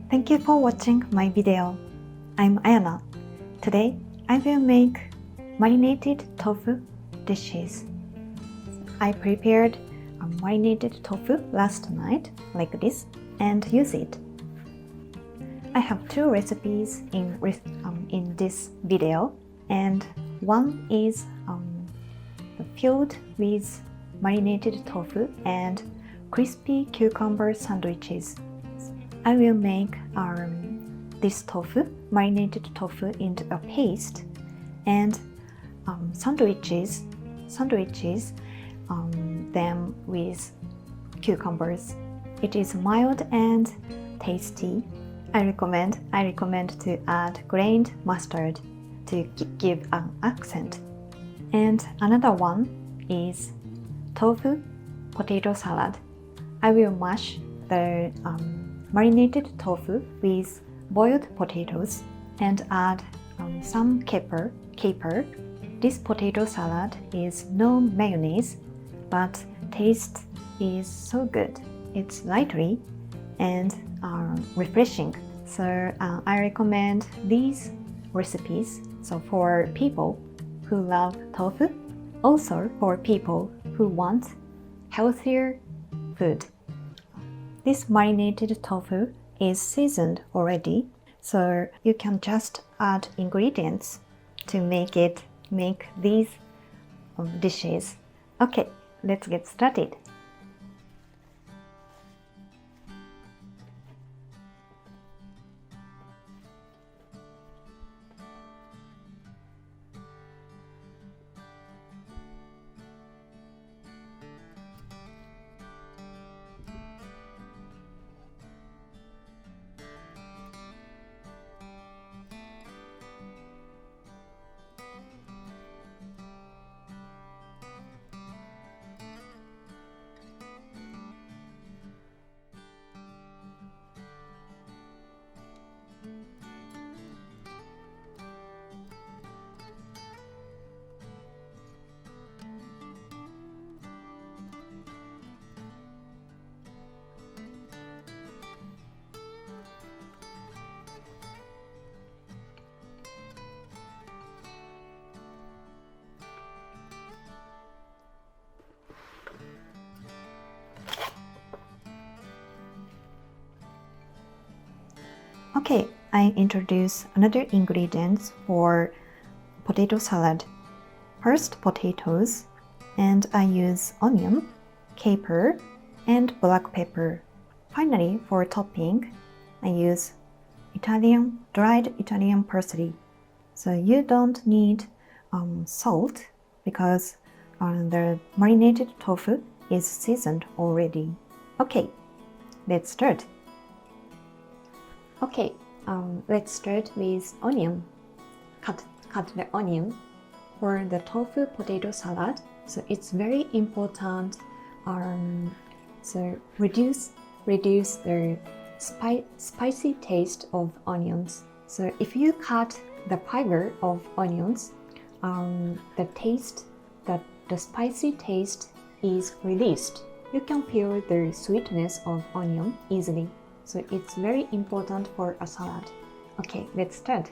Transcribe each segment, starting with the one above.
Thank you for watching my video. I'm Ayana. Today, I will make marinated tofu dishes. I prepared a marinated tofu last night, like this, and use it. I have two recipes in this video, and one is filled with marinated tofu and crispy cucumber sandwiches. I will make this tofu, marinated tofu, into a paste, and sandwiches them with cucumbers. It is mild and tasty. I recommend to add grained mustard to give an accent. And another one is tofu potato salad. I will mash the marinated tofu with boiled potatoes and add some caper. This potato salad is no mayonnaise, but taste is so good. It's lightly and refreshing. So I recommend these recipes. So for people who love tofu, also for people who want healthier food. This marinated tofu is seasoned already, so you can just add ingredients to make these dishes. Okay, let's get started. Okay, I introduce another ingredients for potato salad. First, potatoes, and I use onion, caper, and black pepper. Finally, for topping, I use dried Italian parsley. So you don't need salt because the marinated tofu is seasoned already. Okay, let's start. Okay, let's start with onion. Cut the onion for the tofu potato salad. So it's very important. So reduce the spicy taste of onions. So if you cut the fiber of onions, the spicy taste is released. You can feel the sweetness of onion easily. So it's very important for a salad. Okay, let's start.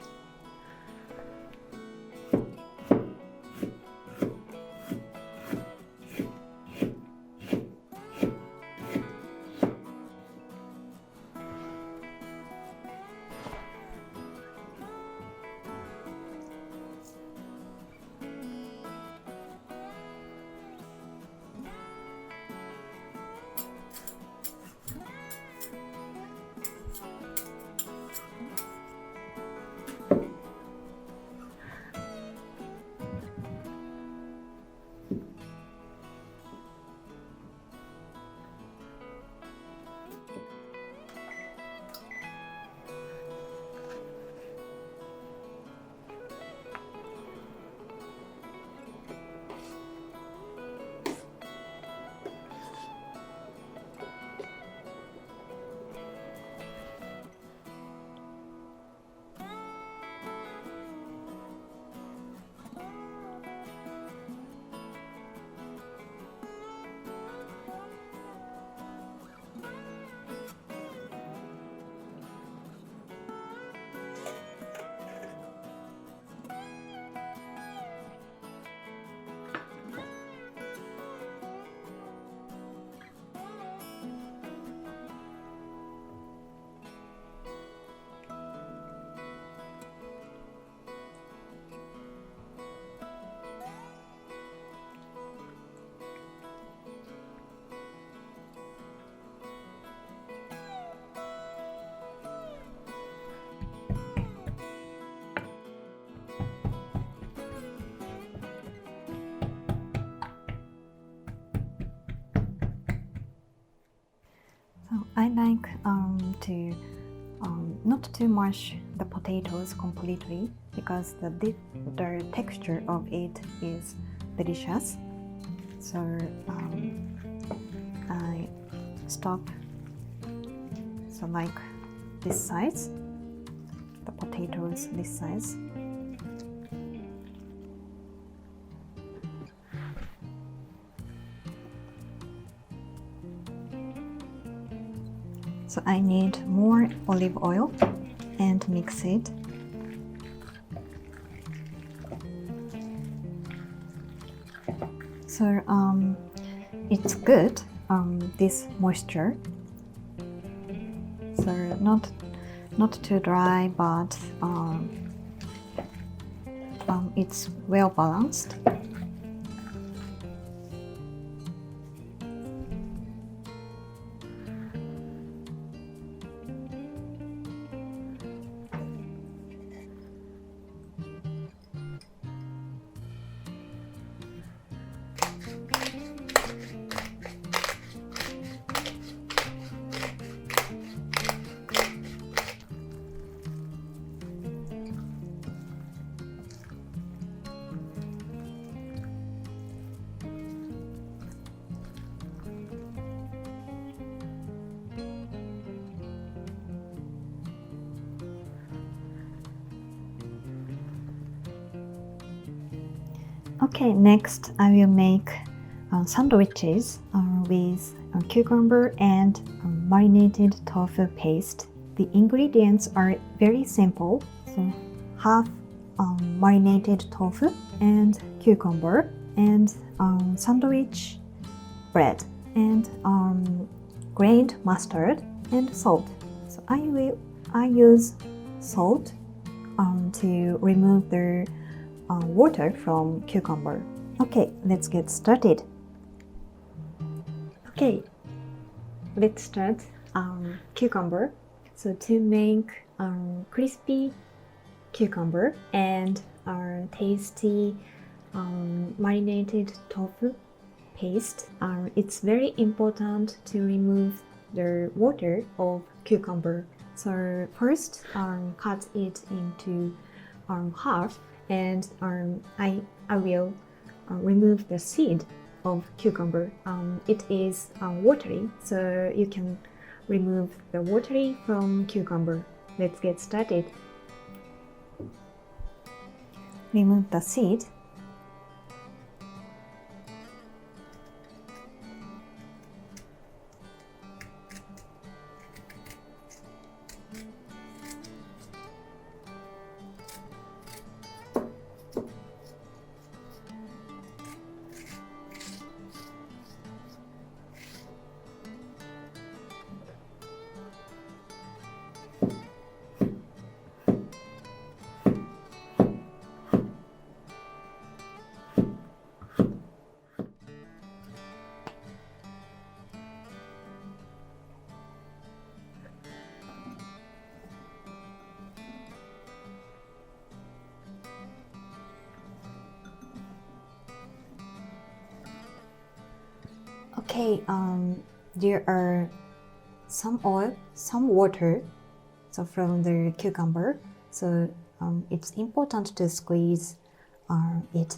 I like to not to mash the potatoes completely because the texture of it is delicious. So I stop so like this size, the potatoes this size. So I need more olive oil and mix it. So it's good, this moisture. So not too dry, but it's well balanced. Okay, next I will make sandwiches with cucumber and marinated tofu paste. The ingredients are very simple, so half marinated tofu and cucumber and sandwich bread and grained mustard and salt. So I use salt to remove the water from cucumber. Okay, let's get started. Okay, let's start cucumber. So to make crispy cucumber and tasty marinated tofu paste, it's very important to remove the water of cucumber. So first cut it into half, and I will remove the seed of cucumber. It is watery, so you can remove the watery from cucumber. Let's get started. Remove the seed. Okay, there are some oil, some water, so from the cucumber. So it's important to squeeze it.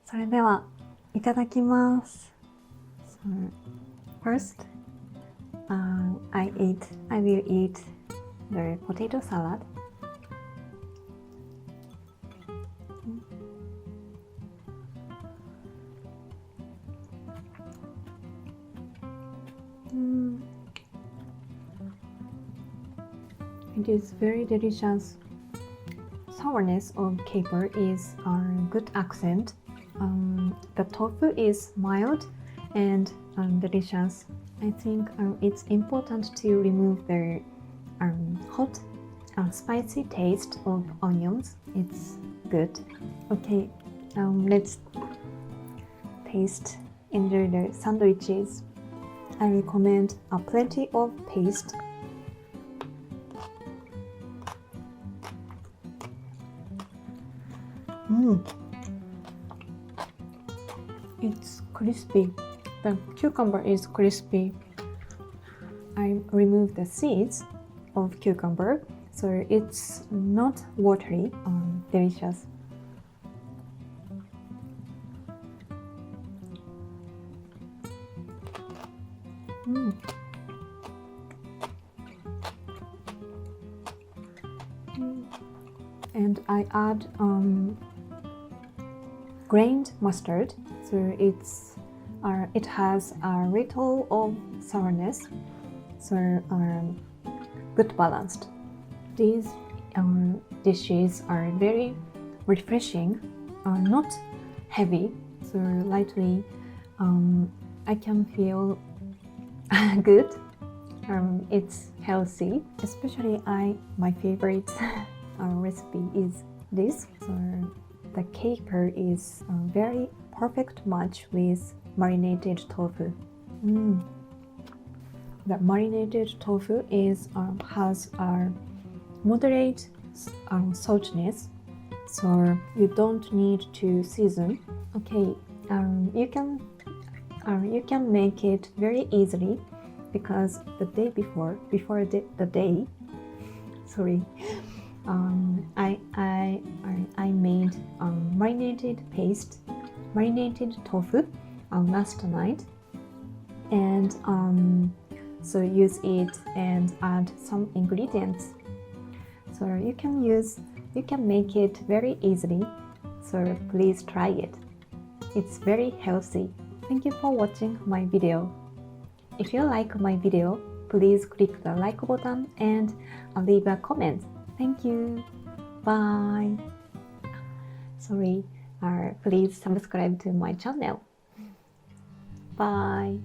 それではいただきます。So, first, I will eat the potato salad. It is very delicious. Sourness of caper is a good accent. The tofu is mild and delicious. I think it's important to remove the hot spicy taste of onions. It's good. Okay, let's taste. Enjoy the sandwiches. I recommend plenty of paste. It's crispy. The cucumber is crispy. I removed the seeds of cucumber, so it's not watery. Delicious. And I add grained mustard, so it has a little of sourness, so good balanced. These dishes are very refreshing, not heavy, so lightly. I can feel good. It's healthy. Especially my favorite recipe is this. So the caper is a very perfect match with marinated tofu. The marinated tofu has a moderate saltiness, so you don't need to season. Okay, you can make it very easily because the day before the day, sorry, I made marinated tofu last night, and so use it and add some ingredients. So you can make it very easily. So please try it. It's very healthy. Thank you for watching my video. If you like my video, please click the like button and leave a comment. Thank you. Bye. Sorry. Please subscribe to my channel. Bye.